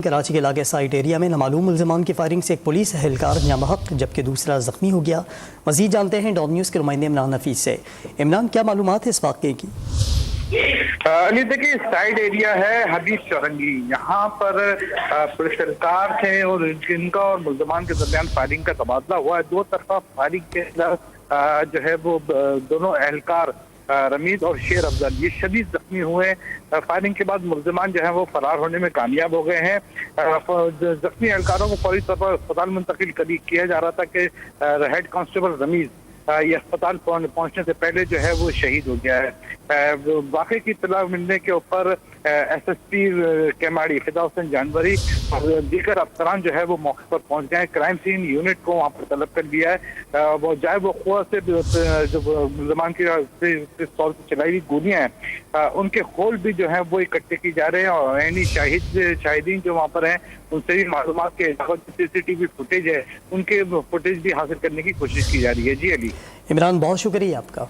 کراچی کے علاقے site area میں نامعلوم ملزمان کی فائرنگ سے ایک پولیس اہلکار جاں بحق جبکہ دوسرا زخمی ہو گیا۔ مزید جانتے ہیں ڈان نیوز کے نمائندے عمران حفیظ سے۔ عمران، کیا معلومات ہے اس واقعے کی؟ دیکھیے سائڈ ایریا ہے حبیب چورنگی، یہاں پر پولیس اہلکار تھے اور ان کا اور ملزمان کے درمیان فائرنگ کا تبادلہ ہوا ہے۔ دو طرفہ فائرنگ کے جو ہے وہ دونوں اہلکار رمید اور شیر افضل یہ شدید زخمی ہوئے۔ فائرنگ کے بعد ملزمان جو ہیں وہ فرار ہونے میں کامیاب ہو گئے ہیں۔ زخمی اہلکاروں کو فوری طور پر اسپتال منتقل کیا جا رہا تھا کہ ہیڈ کانسٹیبل رمیز یہ اسپتال پہنچنے سے پہلے جو ہے وہ شہید ہو گیا ہے۔ واقعے کی اطلاع ملنے کے اوپر ایس ایس پی کیماڑی فدا حسین جانوری اور دیگر افسران جو ہے وہ موقع پر پہنچ گئے ہیں۔ کرائم سین یونٹ کو وہاں پر طلب کر لیا ہے۔ وہ جائے وہ خواہ سے جو ملزمان کی پستول سے چلائی ہوئی گولیاں ہیں ان کے خول بھی جو ہیں وہ اکٹھے کی جا رہے ہیں اور عینی شاہدین جو وہاں پر ہیں ان سے بھی معلومات کے علاوہ سی سی ٹی وی فوٹیج ہے ان کے فوٹیج بھی حاصل کرنے کی کوشش کی جا رہی ہے۔ جی علی عمران، بہت شکریہ آپ کا۔